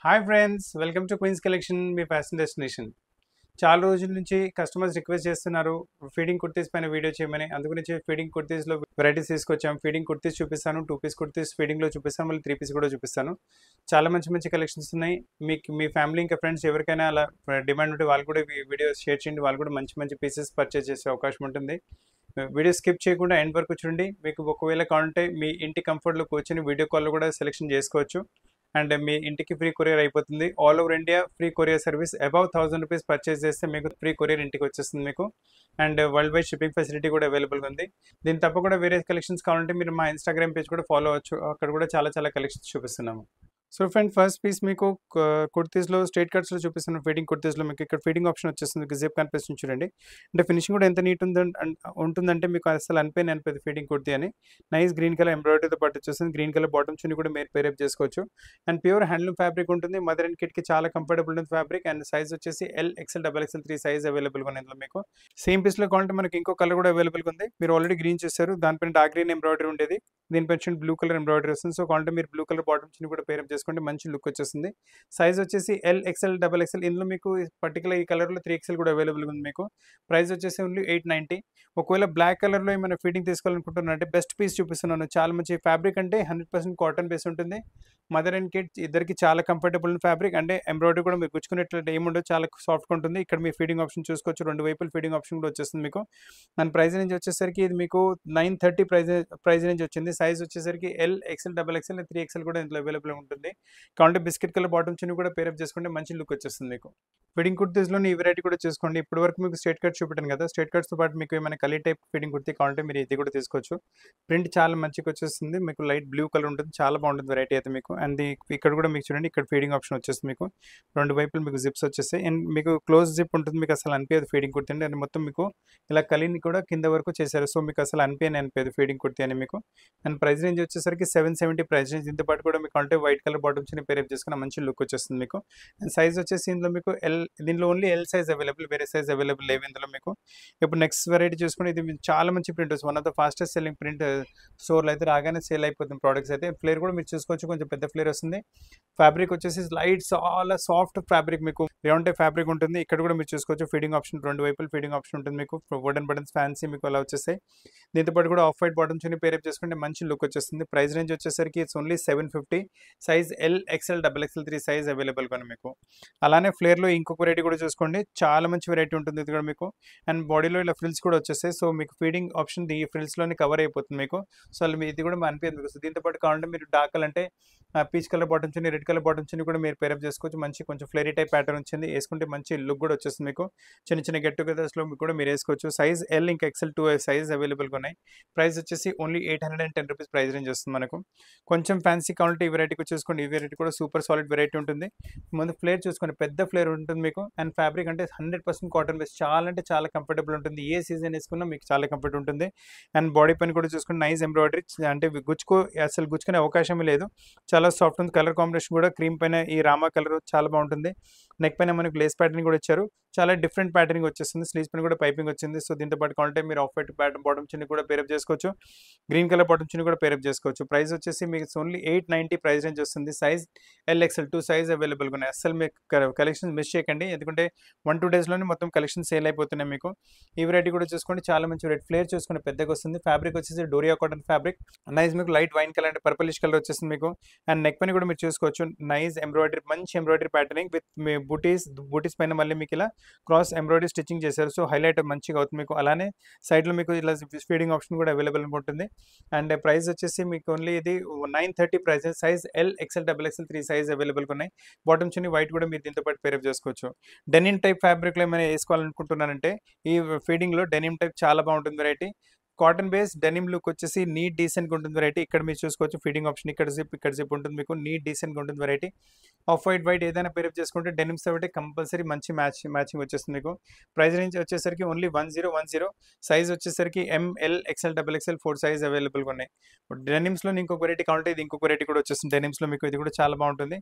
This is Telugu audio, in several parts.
Hi friends, welcome to Queens collection, మీ ఫ్యాషన్ డెస్టినేషన్. చాలా రోజుల నుంచి కస్టమర్స్ రిక్వెస్ట్ చేస్తున్నారు ఫీడింగ్ కుర్తీస్ పైన వీడియో చేయమని. అందుగురించి ఫీడింగ్ కుర్తీస్లో వెరైటీస్ తీసుకొచ్చాం. ఫీడింగ్ కుర్తీస్ చూపిస్తాను, 2 పీస్ కుర్తీస్ ఫీడింగ్లో చూపిస్తాను, మళ్ళీ 3 పీస్ కూడా చూపిస్తాను. చాలా మంచి మంచి కలెక్షన్స్ ఉన్నాయి. మీకు మీ ఫ్యామిలీ ఇంకా ఫ్రెండ్స్ ఎవరికైనా అలా డిమాండ్ ఉంటే వాళ్ళు కూడా ఈ వీడియో షేర్ చేయండి. వాళ్ళు కూడా మంచి మంచి పీసెస్ పర్చేస్ చేసే అవకాశం ఉంటుంది. వీడియో స్కిప్ చేయకుండా ఎండ్ వరకు చూడండి. మీకు ఒకవేళ కావాలంటే మీ ఇంటి కంఫర్ట్లో కూర్చొని వీడియో కాల్లో కూడా సెలెక్షన్ చేసుకోవచ్చు. అండ్ మీ ఇంటికి ఫ్రీ కొరియర్ అయిపోతుంది. All over India free courier service. Above 1000 rupees purchase చేస్తే మీకు ఫ్రీ కొరియర్ ఇంటికి వచ్చేస్తుంది మీకు. And world wide shipping facility కూడా అవైలబుల్గా ఉంది. దీని తప్ప కూడా వేరే కలెక్షన్స్ కావాలంటే మీరు మా ఇన్స్టాగ్రామ్ పేజ్ కూడా ఫాలో అవ్వచ్చు. అక్కడ కూడా చాలా చాలా కలెక్షన్స్ చూపిస్తున్నాము. సో ఫ్రెండ్, ఫస్ట్ పీస్ మీకు కుర్తీస్లో స్ట్రైట్ కట్స్లో చూపిస్తున్నాను. ఫీడింగ్ కుర్తీస్లో మీకు ఇక్కడ ఫీడింగ్ ఆప్షన్ వచ్చేస్తుంది. మీకు జిప్ కనిపిస్తుంది చూడండి. అంటే ఫినిషింగ్ కూడా ఎంత నీట్ ఉంటుందంటే మీకు అసలు అనిపోయింది ఫీడింగ్ కుర్తీ అని. నైస్ గ్రీన్ కలర్ ఎంబ్రాయిడరీతో పాటు వచ్చేస్తుంది. గ్రీన్ కలర్ బాటమ్ చున్నీ కూడా మీరు పేరప్ చేసుకోవచ్చు. అండ్ ప్యూర్ హ్యాండ్లూమ్ ఫ్యాబ్రిక్ ఉంటుంది. మదర్ అండ్ కిడ్కి చాలా కంఫర్టబుల్ ఉంటుంది ఫ్యాబ్రిక్. అండ్ సైజ్ వచ్చేసి L, XL, double XL 3 size అవైలబుల్గా ఉంది ఇందులో మీకు. సేమ్ పీస్లో కావాలంటే మనకి ఇంకో కలర్ కూడా అవైలబుల్గా ఉంది. మీరు ఆల్రెడీ గ్రీన్ చూస్తారు, దానిపైన డార్క్ గ్రీన్ ఎంబ్రాయిడరీ ఉండేది. దీనిపై బ్లూ కలర్ ఎంబ్రాయిడరీ వస్తుంది. సో కావాలంటే మీరు బ్లూ కలర్ బాటమ్ చున్నీ కూడా పేరప్ చేసుకోండి, మంచి లుక్ వచ్చేస్తుంది. సైజ్ వచ్చేసి ఎల్, ఎక్సెల్, డబల్ ఎక్సెల్. ఇందులో మీకు పర్టికులర్ ఈ కలర్లో 3 ఎక్సెల్ కూడా అవైలబుల్గా ఉంది మీకు. ప్రైస్ వచ్చేసి ఓన్లీ 890. ఒకవేళ బ్లాక్ కలర్లో ఏమైనా ఫీడింగ్ తీసుకోవాలనుకుంటున్నారంటే బెస్ట్ పీస్ చూపిస్తున్నాను. చాలా మంచి ఫ్యాబ్రిక్, అంటే 100% కాటన్ బేస్ ఉంటుంది. మదర్ అండ్ కిడ్స్ ఇద్దరికి చాలా కంఫర్టబుల్ ఫ్యాబ్రిక్. అంటే ఎంబ్రాయిడరీ కూడా మీరు గుచ్చుకునేట్టు ఏముండదు, చాలా సాఫ్ట్గా ఉంటుంది. ఇక్కడ మీ ఫీడింగ్ ఆప్షన్ చూసుకోవచ్చు. 2 వైపులు ఫీడింగ్ ఆప్షన్ కూడా వచ్చేస్తుంది మీకు. అండ్ ప్రైస్ రేంజ్ వచ్చేసరికి ఇది మీకు 930 ప్రైస్ రేంజ్ వచ్చింది. సైజ్ వచ్చేసరికి L, XL, double XL, 3 XL కూడా ఇందులో అవైలబుల్ ఉంటుంది. కాబట్టి బిస్కెట్ కలర్ బాటమ్ చిన్న కూడా పేరప్ చేసుకుంటే మంచి లుక్ వచ్చేస్తుంది మీకు. ఫీడింగ్ కుర్తీస్లో ఈ వెరైటీ కూడా చూసుకోండి. ఇప్పటి వరకు మీకు స్ట్రైట్ కట్ చూపెట్టాను కదా. స్ట్రైట్ కట్స్తో పాటు మీకు ఏమైనా కలీ టైప్ ఫీడింగ్ కుర్తీ కావాలంటే మీరు ఇది కూడా తీసుకోవచ్చు. ప్రింట్ చాలా మంచిగా వచ్చేస్తుంది మీకు. లైట్ బ్లూ కలర్ ఉంటుంది, చాలా బాగుంటుంది వెరైటీ అయితే మీకు. అండ్ ఇక్కడ కూడా మీకు చూడండి, ఇక్కడ ఫీడింగ్ ఆప్షన్ వచ్చేస్తుంది మీకు. 2 వైపులు మీకు జిప్స్ వచ్చేస్తాయి. అండ్ మీకు క్లోజ్ జిప్ ఉంటుంది. మీకు అసలు అనిపించదు ఫీడింగ్ కుర్తీ అండి. అండ్ మొత్తం మీకు ఇలా కలిని కూడా కింద వరకు చేశారు. సో మీకు అసలు అనిపించదు ఫీడింగ్ కుర్తీ అని మీకు. అండ్ ప్రైస్ రేంజ్ వచ్చేసరికి 770 ప్రైస్ రేంజ్. దీంతో పాటు కూడా మీకు అంటే వైట్ కలర్ బాటమ్స్ పేరప్ చేసుకున్న మంచి లుక్ వచ్చేస్తుంది మీకు. అండ్ సైజ్ వచ్చేసి ఇందులో మీకు దీనిలో ఓన్లీ ఎల్ సైజ్ అవైలబుల్, వేరే సైజ్ అవైలబుల్ లేవు ఇందులో మీకు. ఇప్పుడు నెక్స్ట్ వెరైటీ చూసుకుని ఇది చాలా మంచి ప్రింట్ వస్తుంది. One of the fastest selling print స్టోర్లో అయితే రాగానే సేల్ అయిపోతుంది ప్రోడక్ట్స్ అయితే. ఫ్లేర్ కూడా మీరు చూసుకోవచ్చు, కొంచెం పెద్ద ఫ్లేర్ వస్తుంది. ఫ్యాబ్రిక్ వచ్చేసి లైట్ చాలా సాఫ్ట్ ఫ్యాబ్రిక్ మీకు. రేవంటే ఫ్యాబ్రిక్ ఉంటుంది. ఇక్కడ కూడా మీరు చూసుకోవచ్చు ఫీడింగ్ ఆప్షన్, 2 వైపులు ఫీడింగ్ ఆప్షన్ ఉంటుంది మీకు. వుడెన్ బటన్స్ ఫ్యాన్సీ మీకు అలా వచ్చేస్తాయి. దీంతో పాటు కూడా ఆఫ్ వైట్ బాటమ్స్ పేరప్ చేసుకుంటే మంచి లుక్ వచ్చేస్తుంది. ప్రైస్ రేంజ్ వచ్చేసరికి it's only 750. Size L, XL, double XL 3 size అవైలబుల్గా ఉంది మీకు. అలానే ఫ్లేర్లో ఇంకొక వెరైటీ కూడా చూసుకోండి, చాలా మంచి వెరైటీ ఉంటుంది ఇది కూడా మీకు. అండ్ బాడీలో ఇలా ఫ్రిల్స్ కూడా వచ్చేస్తాయి. సో మీకు ఫీడింగ్ ఆప్షన్ ఈ ఫ్రిల్స్లోనే కవర్ అయిపోతుంది మీకు. సో అలా ఇది కూడా అనిపించదు మీకు. దీంతో పాటు కావాలంటే మీరు డార్క్ అంటే peach colour bottoms, red colour bottoms కూడా మీరు పేరప్ చేసుకోవచ్చు. మంచి కొంచెం ఫ్లేరీ టైప్ ప్యాటర్న్ వచ్చింది, వేసుకుంటే మంచి లుక్ కూడా వచ్చేస్తుంది మీకు. చిన్న చిన్న గెట్ టుగెదర్స్లో కూడా మీరు వేసుకోవచ్చు. సైజ్ ఎల్ ఇంకా ఎక్సెల్ 2 సైజ్ అవైలబుల్గా ఉన్నాయి. ప్రైస్ వచ్చేసి ఓన్లీ 810 రూపీస్ ప్రైస్ రేంజ్ వస్తుంది మనకు. కొంచెం ఫ్యాన్సీ కావాలంటే ఈ వెరైటీ చూసుకోండి. ఈ వెరైటీ కూడా సూపర్ సాలిడ్ వెరైటీ ఉంటుంది. ముందు ఫ్లేర్ చూసుకోండి, పెద్ద ఫ్లేర్ ఉంటుంది మీకు. అండ్ ఫ్యాబ్రిక్ అంటే 100% కాటన్ బేస్, చాలా అంటే చాలా కంఫర్టబుల్ ఉంటుంది. ఏ సీజన్ వేసుకున్నా మీకు చాలా కంఫర్ట్ ఉంటుంది. అండ్ బాడీ పైన కూడా చూసుకుంటే నైస్ ఎంబ్రాయిడరీ, అంటే అసలు గుచ్చుకునే అవకాశమే లేదు. చాలా సాఫ్ట్ ఉంది. కలర్ కాంబినేషన్ కూడా క్రీమ్ పైన ఈ రామా కలర్ చాలా బాగుంటుంది. నెక్ పైన మనకు లేస్ ప్యాటర్న్ కూడా ఇచ్చారు, చాలా డిఫరెంట్ ప్యాటర్నింగ్ వచ్చేస్తుంది. స్లీవ్స్ పైన కూడా పైపింగ్ వచ్చింది. సో దీంతో పాటు కావాలంటే మీరు ఆఫ్ వైట్ ప్యాటర్న్ బాటమ్ చిన్న కూడా పేరప్ చేసుకోవచ్చు. గ్రీన్ కలర్ బాటమ్ చిన్న కూడా పేరప్ చేసుకోవచ్చు. ప్రైస్ వచ్చేసి మీకు ఓన్లీ 890 ప్రైస్ రేంజ్ వస్తుంది. సైజ్ ఎల్, ఎక్సెల్ 2 సైజ్ అవైలబుల్గా ఉన్నాయి. అసలు మీకు కలెక్షన్ మిస్ చేయకండి, ఎందుకంటే 1-2 డేస్లోనే మొత్తం కలెక్షన్ సేల్ అయిపోతున్నాయి మీకు. ఈ వెరైటీ కూడా చూసుకోండి, చాలా మంచి రెడ్ ఫ్లేర్ చూసుకుని పెద్దగా వస్తుంది. ఫ్యాబ్రిక్ వచ్చేసి డోరియా కాటన్ ఫ్యాబ్రిక్. నైస్ మీకు లైట్ వైన్ కలర్ అంటే పర్పులిష్ కలర్ వచ్చేస్తుంది మీకు. అండ్ నెక్ పైన కూడా మీరు చూసుకోవచ్చు నైస్ ఎంబ్రాయిడరీ, మంచి ఎంబ్రాయిడరీ ప్యాటర్నింగ్ విత్ మీ బూటీస్ పైన మళ్ళీ మీకు ఇలా క్రాస్ ఎంబ్రాయిడరీ స్టిచ్చింగ్ చేశారు. సో హైలైట్ మంచిగా అవుతుంది మీకు. అలానే సైడ్లో మీకు ఇలా ఫీడింగ్ ఆప్షన్ కూడా అవైలబుల్ ఉంటుంది. అండ్ ప్రైస్ వచ్చేసి మీకు ఓన్లీ ఇది 930 price. Size L, XL, double XL 3 size అవైలబుల్గా ఉన్నాయి. బాటమ్ చిన్ని వైట్ కూడా మీరు దీంతో పాటు పేరప్ చేసుకోవచ్చు. డెనిమ్ టైప్ ఫ్యాబ్రిక్లో ఏమైనా వేసుకోవాలనుకుంటున్నారంటే ఈ ఫీడింగ్లో డెనిమ్ టైప్ చాలా బాగుంటుంది variety. Cotton base denim look వచ్చేసి నీట్ డీసెంట్గా ఉంటుంది వెరైటీ. ఇక్కడ మీరు చూసుకోవచ్చు ఫీడింగ్ ఆప్షన్, ఇక్కడ జిప్ ఉంటుంది మీకు. నీట్ డీసెంట్గా ఉంటుంది వెరైటీ. ఆఫ్ వైట్ ఏదైనా పేరప్ చేసుకుంటే డెనిమ్స్ ఒకటి కంపల్సరీ మంచి మ్యాచింగ్ వచ్చేస్తుంది మీకు. ప్రైస్ రేంజ్ వచ్చేసరికి ఓన్లీ 1010. సైజ్ వచ్చేసరికి M L, XL, double XL 4 size అవైలబుల్గా ఉన్నాయి. డెనిమ్స్లో ఇంకొక వెరైటీ కావాలంటే ఇది ఇంకొక వెరైటీ కూడా వచ్చేస్తుంది డెనిమ్స్లో మీకు. ఇది కూడా చాలా బాగుంటుంది.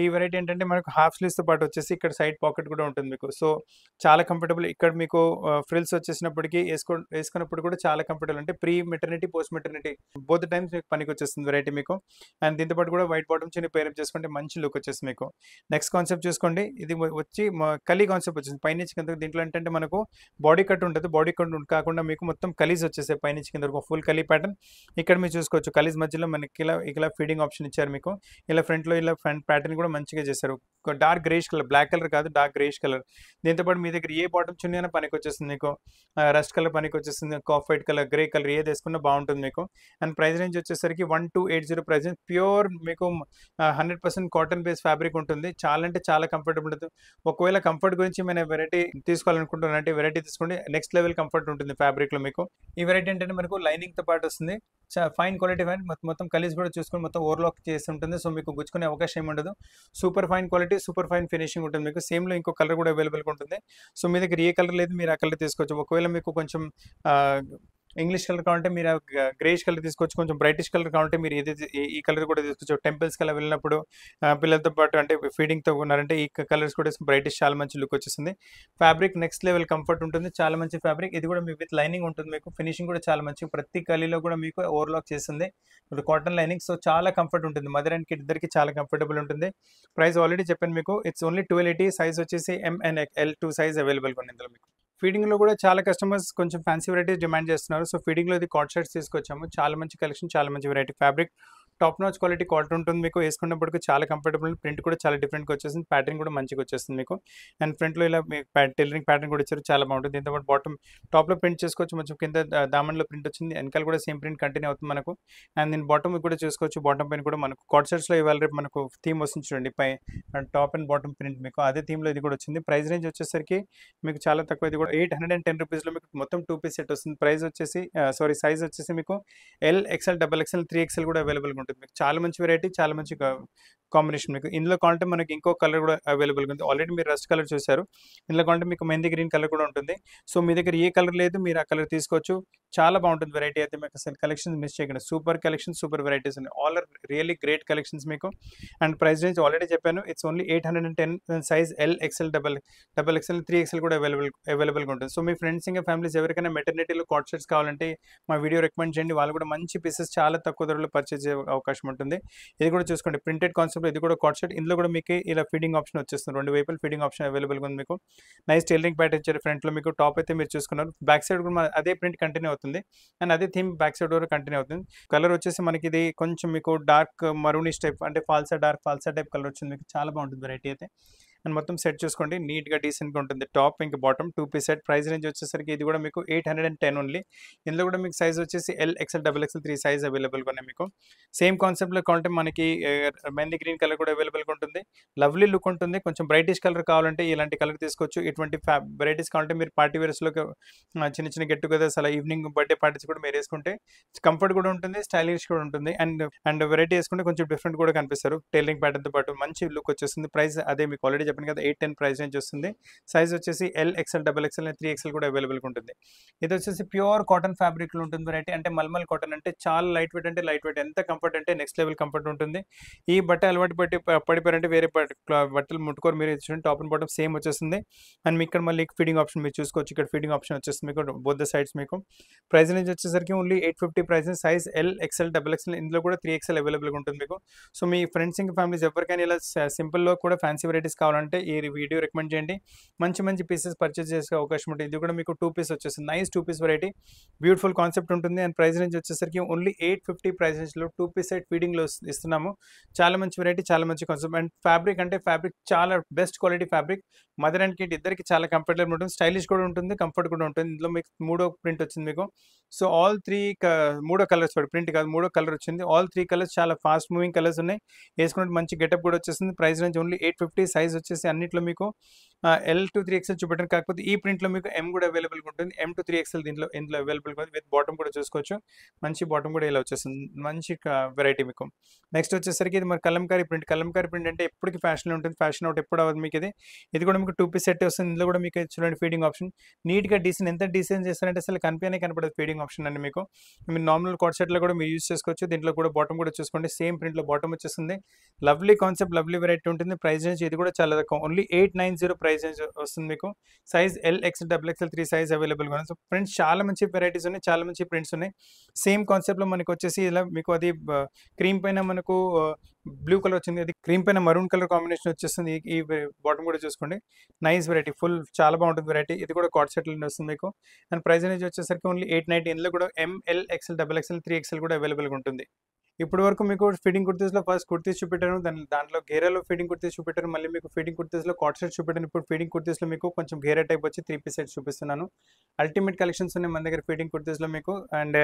ఈ వెరైటీ ఏంటంటే మనకు హాఫ్ స్లీవ్స్తో పాటు వచ్చేసి ఇక్కడ సైడ్ పాకెట్ కూడా ఉంటుంది మీకు. సో చాలా కంఫర్టబుల్. ఇక్కడ మీకు ఫ్రిల్స్ వచ్చేసినప్పటికీ వేసుకున్నప్పుడు కూడా చాలా కంఫర్టబుల్ కంఫర్టబుల్ అంటే pre maternity post maternity both times మీకు పనికి వచ్చేస్తుంది వెరైటీ మీకు. అండ్ దీంతో పాటు కూడా వైట్ బాటమ్ చిన్న పేరప్ చేసుకుంటే మంచి లుక్ వచ్చేస్తుంది మీకు. నెక్స్ట్ కాన్సెప్ట్ చూసుకోండి, ఇది వచ్చి కలీ కాన్సెప్ట్ వచ్చింది పైనుంచి కింద. దీంట్లో ఏంటంటే మనకు బాడీ కట్ ఉంటుంది, బాడీ కట్ కాకుండా మీకు మొత్తం కలీస్ వచ్చేసాయి పైనుంచి కింద వరకు ఫుల్ కలీ ప్యాటర్న్. ఇక్కడ మీరు చూసుకోవచ్చు కలీస్ మధ్యలో మనకి ఇలా ఫీడింగ్ ఆప్షన్ ఇచ్చారు మీకు. ఇలా ఫ్రంట్లో ఇలా ఫ్రంట్ ప్యాటర్న్ కూడా మంచిగా చేశారు. Dark greyish colour, black colour కాదు, డార్క్ గ్రేష్ కలర్. దీంతో పాటు మీ దగ్గర ఏ బాటమ్ చున్నీ అయినా పనికి వచ్చేస్తుంది మీకు. రస్ట్ కలర్ పనికి వచ్చేస్తుంది, కాఫ్ వైట్ కలర్, గ్రే కలర్ ఏది వేసుకున్నా బాగుంటుంది మీకు. అండ్ ప్రైస్ రేంజ్ వచ్చేసరికి 1280 ప్రైస్ రేంజ్. ప్యూర్ మీకు 100% కాటన్ బేస్ ఫ్యాబ్రిక్ ఉంటుంది. చాలా అంటే చాలా కంఫర్టబుల్ ఉంటుంది. ఒకవేళ కంఫర్ట్ గురించి మన వెరైటీ తీసుకోవాలనుకుంటున్నారంటే వెరైటీ తీసుకోండి, నెక్స్ట్ లెవెల్ కంఫర్ట్ ఉంటుంది ఫ్యాబ్రిక్ లో మీకు. ఈ వెరైటీ ఏంటంటే మనకు లైనింగ్ తో పాటు వస్తుంది, ఫైన్ క్వాలిటీ ఫైన్, మొత్తం కలీస్ కూడా చూసుకొని మొత్తం ఓవర్లాక్ చేసి ఉంటుంది. సో మీకు గుచ్చుకునే అవకాశం ఏమి ఉండదు. Super fine quality, super fine finishing ఉంటుంది మీకు. సేమ్ లో ఇంకో కలర్ కూడా అవైలబుల్గా ఉంటుంది. సో మీ దగ్గర ఏ కలర్ లేదు మీరు ఆ కలర్ తీసుకోవచ్చు. ఒకవేళ మీకు కొంచెం ఇంగ్లీష్ కలర్ కావాలంటే మీరు గ్రేష్ కలర్ తీసుకోవచ్చు. కొంచెం బ్రైటిష్ కలర్ కావాలంటే మీరు ఈ కలర్ కూడా తీసుకోవచ్చు. టెంపుల్స్ కలర్ వెళ్ళినప్పుడు పిల్లలతో పాటు అంటే ఫీడింగ్తో ఉన్నారంటే ఈ కలర్స్ కూడా బ్రైటిష్ చాలా మంచి లుక్ వచ్చేస్తుంది. ఫ్యాబ్రిక్ నెక్స్ట్ లెవెల్ కంఫర్ట్ ఉంటుంది, చాలా మంచి ఫ్యాబ్రిక్. ఇది కూడా మీకు విత్ లైనింగ్ ఉంటుంది మీకు. ఫినిషింగ్ కూడా చాలా మంచి, ప్రతి కలీలో కూడా మీకు ఓవర్లాక్ చేస్తుంది కాటన్ లైనింగ్. సో చాలా కంఫర్ట్ ఉంటుంది, మదర్ అండ్ కిడ్ ఇద్దరికి చాలా కంఫర్టబుల్ ఉంటుంది. ప్రైస్ ఆల్రెడీ చెప్పాను మీకు, ఇట్స్ ఓన్లీ 1280. సైజ్ వచ్చేసి MNL2 సైజ్ అవైలబుల్గా ఉంది ఇందులో మీకు. ఫీడింగ్లో కూడా చాలా కస్టమర్స్ కొంచెం ఫ్యాన్సీ వెరైటీస్ డిమాండ్ చేస్తున్నారు. సో ఫీడింగ్లో ఇది కాట్ షర్ట్స్ తీసుకొచ్చాము. చాలా మంచి కలెక్షన్, చాలా మంచి variety. Fabric top notch quality cotton ఉంటుంది మీకు. వేసుకున్నప్పటికీ చాలా కంఫర్టబుల్. ప్రింట్ కూడా చాలా డిఫరెంట్గా వచ్చేస్తుంది, ప్యాటర్న్ కూడా మంచిగా వచ్చేస్తుంది మీకు. అండ్ ఫ్రంట్లో ఇలా మీకు టైలరింగ్ ప్యాటర్న్ కూడా ఇచ్చారు, చాలా బాగుంటుంది. దీంతో పాటు బాటమ్ టాప్లో ప్రింట్ చేసుకోవచ్చు, కొంచెం కింద దామన్లో ప్రింట్ వచ్చింది, వెనకాల కూడా సేమ్ ప్రింట్ కంటిన్యూ అవుతుంది మనకు. అండ్ దీని బాటమ్ కూడా చూసుకోవచ్చు, బాటమ్ పైన కూడా మనకు కాట్ షర్ట్స్లో ఇవాళ రేపు మనకు థీమ్ వస్తుంది చూడండి, పై టాప్ అండ్ బాటమ్ ప్రింట్ మీకు అదే థీమ్లో ఇది కూడా వచ్చింది. ప్రైస్ రేంజ్ వచ్చేసరికి మీకు చాలా తక్కువ, ఇది కూడా 810 రూపీస్లో మీకు మొత్తం 2 పీస్ సెట్ వస్తుంది. ప్రైస్ వచ్చేసి సైజ్ వచ్చేసి మీకు LXL, XXL, 3XL కూడా అవైలబుల్గా ఉంటుంది మీకు. చాలా మంచి వెరైటీ, చాలా మంచి కాంబినేషన్ మీకు. ఇందులో కావాలంటే మనకి ఇంకో కలర్ కూడా అవైలబుల్గా ఉంది. ఆల్రెడీ మీరు రస్ట్ కలర్ చూశారు, ఇందులో కావాలంటే మీకు మెహందీ గ్రీన్ కలర్ కూడా ఉంటుంది. సో మీ దగ్గర ఏ కలర్ లేదు మీరు ఆ కలర్ తీసుకోవచ్చు. చాలా బాగుంటుంది వెరైటీ అయితే మీకు. అసలు కలెక్షన్స్ మిస్ చేయకండి, సూపర్ కలెక్షన్, సూపర్ వెరైటీస్ ఉన్నాయి. All are really great collections మీకు. అండ్ ప్రైస్ రేంజ్ ఆల్రెడీ చెప్పాను, it's only 810. Size LXL, XXL, 3XL కూడా అవైలబుల్గా ఉంటుంది. సో మీ ఫ్రెండ్స్ ఇంకా ఫ్యామిలీస్ ఎవరికైనా మెటర్నిటీలో కాట్ షర్ట్స్ కావాలంటే మా వీడియో రికమెండ్ చేయండి, వాళ్ళు కూడా మంచి పీసెస్ చాలా తక్కువ ధరలో పర్చేజ్ చేసే అవకాశం ఉంటుంది. ఇది కూడా చూసుకోండి, ప్రింటెడ్ కాన్సెప్ట్, ఇది కూడా కాట్ షర్ట్. ఇందులో కూడా మీకు ఇలా ఫీడింగ్ ఆప్షన్ వచ్చేస్తుంది, రెండు వైపులు ఫీడింగ్ ఆప్షన్ అవైలబుల్గా ఉంది మీకు. నైస్ టైలరింగ్ ప్యాటర్న్ ఇచ్చారు ఫ్రంట్లో మీకు. టాప్ అయితే మీరు చూసుకున్నారు, బ్యాక్ సైడ్ కూడా అదే ప్రింట్ కంటిన్యూ అవుతుంది అండ్ అదే థీమ్ బ్యాక్ సైడ్ వరకు కంటిన్యూ అవుతుంది. కలర్ వచ్చేసి మనకి ఇది కొంచెం మీకు డార్క్ మరూనిష్ టైప్, అంటే డార్క్ ఫాల్సా టైప్ కలర్ వచ్చింది మీకు. చాలా బాగుంటుంది వెరైటీ అయితే. అండ్ మొత్తం సెట్ చూసుకోండి, నీట్గా డీసెంట్గా ఉంటుంది. టాప్ ఇంకా bottom 2 piece set. Price range వచ్చేసరికి ఇది కూడా మీకు 810 ఓన్లీ. ఇందులో కూడా మీకు సైజ్ వచ్చేసి LXL, XXL, 3 సైజ్ అవైలబుల్గా ఉన్నాయి మీకు. సేమ్ కాన్సెప్ట్లో కావాలంటే మనకి మెహందీ గ్రీన్ కలర్ కూడా అవైలబుల్గా ఉంటుంది. లవ్లీ లుక్ ఉంటుంది. కొంచెం బ్రైటిష్ కలర్ కావాలంటే ఇలాంటి కలర్ తీసుకోవచ్చు. ఇటువంటి వెరైటీస్ కావాలంటే మీరు పార్టీ వేర్స్లోకి చిన్న చిన్న గెట్ టుగెదర్స్ అలా ఈవినింగ్ బర్త్డే పార్టీస్ కూడా మీరు వేసుకుంటే కంఫర్ట్ కూడా ఉంటుంది, స్టైలిష్ కూడా ఉంటుంది. అండ్ వెరైటీ వేసుకుంటే కొంచెం డిఫరెంట్ కూడా కనిపిస్తారు. టైలరింగ్ ప్యాటర్న్తో పాటు మంచి లుక్ వచ్చేస్తుంది. ప్రైస్ అదే మీకు ఆల్రెడీ చెప్పాను కదా, 810 ప్రైస్ రేంజ్ వస్తుంది. సైజ్ వచ్చేసి LXL, XXL, 3XL కూడా అవైలబుల్గా ఉంటుంది. ఇది వచ్చేసి ప్యూర్ కాటన్ ఫ్యాబ్రిక్లో ఉంటుంది వెరైటీ. అంటే మల్మల్ కాటన్, అంటే చాలా లైట్ వెయిట్, అంటే లైట్ వెయిట్, ఎంత కంఫర్ట్ అంటే నెక్స్ట్ లెవెల్ కంఫర్ట్ ఉంటుంది. ఈ బట్ట అలవాటు పడిపోయారంటే వేరే బట్టలు ముట్టుకోరు మీరు. చూడండి టాప్ అండ్ బాటమ్ సేమ్ వచ్చేస్తుంది. అండ్ మీకు ఇక్కడ మళ్ళీ ఫీడింగ్ ఆప్షన్ మీరు చూసుకోవచ్చు, ఇక్కడ ఫీడింగ్ ఆప్షన్ వచ్చేస్తుంది మీకు బోత్ ద సైడ్స్ మీకు. ప్రైస్ రేంజ్ వచ్చేసరికి only 850 price. Size LXL, XXL, ఇందులో కూడా 3XL అవైలబుల్గా ఉంటుంది మీకు. సో మీ ఫ్రెండ్స్ ఇంకా ఫ్యామిలీస్ ఎవరికైనా ఇలా సింపుల్లో కూడా ఫ్యాన్సీ వెరైటీస్ కావాలంటే ఈ వీడియో రికమెండ్ చేయండి. మంచి మంచి పీసెస్ పర్చేస్ చేసే అవకాశం ఉంటుంది. ఇది కూడా మీకు 2 పీస్ వచ్చేస్తుంది. Nice 2 piece variety, beautiful concept ఉంటుంది. అండ్ ప్రైస్ రేంజ్ వచ్చేసరికి ఓన్లీ 850 ప్రైస్ రేంజ్లో 2 పీస్ సెట్ ఫీడింగ్లో ఇస్తున్నాము. చాలా మంచి వెరైటీ, చాలా మంచి కాన్సెప్ట్. అండ్ ఫ్యాబ్రిక్ చాలా best quality fabric. Mother and kid ఇద్దరికి చాలా కంఫర్టబుల్ ఉంటుంది, స్టైలిష్ కూడా ఉంటుంది, కంఫర్ట్ కూడా ఉంటుంది. ఇందులో మీకు 3వ ప్రింట్ వచ్చింది మీకు. సో ఆల్ 3 కలర్స్, ప్రింట్ కాదు 3వ కలర్ వచ్చింది. ఆల్ 3 కలర్స్ చాలా ఫాస్ట్ మూవింగ్ కలర్స్ ఉన్నాయి. వేసుకుంటే మంచి గెటప్ కూడా వచ్చేస్తుంది. Price range only 850. సైజ్ వచ్చేసి అన్నిట్లో మీకు L to 3XL చూపెట్టాను, కాకపోతే ఈ ప్రింట్లో మీకు M కూడా అవైలబుల్గా ఉంటుంది. M to 3XL ఇందులో అవైలబుల్గా ఉంది. విత్ బాటమ్ కూడా చూసుకోవచ్చు, మంచి బాటమ్ కూడా ఇలా వచ్చేస్తుంది. మంచి వెరైటీ మీకు. నెక్స్ట్ వచ్చేసరికి ఇది మరి కలంకారీ ప్రింట్. కలంకారీ ప్రింట్ అంటే ఎప్పటికీ ఫ్యాషన్లో ఉంటుంది, ఫ్యాషన్ అవుట్ ఎప్పుడు అవ్వదు మీకు. ఇది కూడా మీకు 2 పీస్ సెట్ వస్తుంది. ఇందులో కూడా మీకు చూడండి ఫీడింగ్ ఆప్షన్ నీట్గా డీసెంట్, ఎంత డీసెంట్ చేస్తారంటే అసలు కనిపించనే కనపడదు ఫీడింగ్ ఆప్షన్ అండి మీకు. మీరు నార్మల్ కార్డ్ సెట్లో కూడా మీరు యూజ్ చేసుకోవచ్చు. దీంట్లో కూడా బాటమ్ కూడా చూసుకోండి, సేమ్ ప్రింట్లో బాటమ్ వచ్చేస్తుంది. లవ్లీ కాన్సెప్ట్, లవ్లీ వెరైటీ ఉంటుంది. ప్రైస్ రేంజ్ ఇది కూడా చాలా తక్కువ, ఓన్లీ 890 ప్రైస్ రేంజ్ వస్తుంది మీకు. Size L, X, double XL 3 size అవైలబుల్గా ఉంది. సో ప్రింట్స్ చాలా మంచి వెరైటీస్ ఉన్నాయి, చాలా మంచి ప్రింట్స్ ఉన్నాయి. సేమ్ కాన్సెప్ట్లో మనకు వచ్చేసి ఇలా మీకు అది క్రీమ్ పైన మనకు బ్లూ కలర్ వచ్చింది, అది క్రీమ్ పైన మరూన్ కలర్ కాంబినేషన్ వచ్చేస్తుంది. ఈ బాటమ్ కూడా చూసుకోండి, నైస్ వెరైటీ, ఫుల్ చాలా బాగుంటుంది వెరైటీ. ఇది కూడా కార్డ్ సెట్లో వస్తుంది మీకు. అండ్ ప్రైస్ అనేది వచ్చేసరికి ఓన్లీ 890. ఇందులో కూడా ML, XL, double XL, 3XL కూడా అవైలబుల్గా ఉంటుంది. ఇప్పటి వరకు మీకు ఫిట్టింగ్ కుర్తీస్లో ఫస్ట్ కుర్తీస్ చూపెట్టాను, దాంట్లో గేరాలో ఫిట్టింగ్ కుర్తీస్ చూపెట్టాను, మళ్ళీ మీకు ఫిట్టింగ్ కుర్తీస్లో కార్డ్ సెట్ చూపెట్టాను. ఇప్పుడు ఫిట్టింగ్ కుర్తీస్లో మీకు కొంచెం గేరా టైప్ వచ్చి 3 పీస్ సెట్స్ చూపిస్తున్నాను. అల్టిమేట్ కలెక్షన్స్ ఉన్నాయి మన దగ్గర ఫిట్టింగ్ కుర్తీస్లో మీకు. అండ్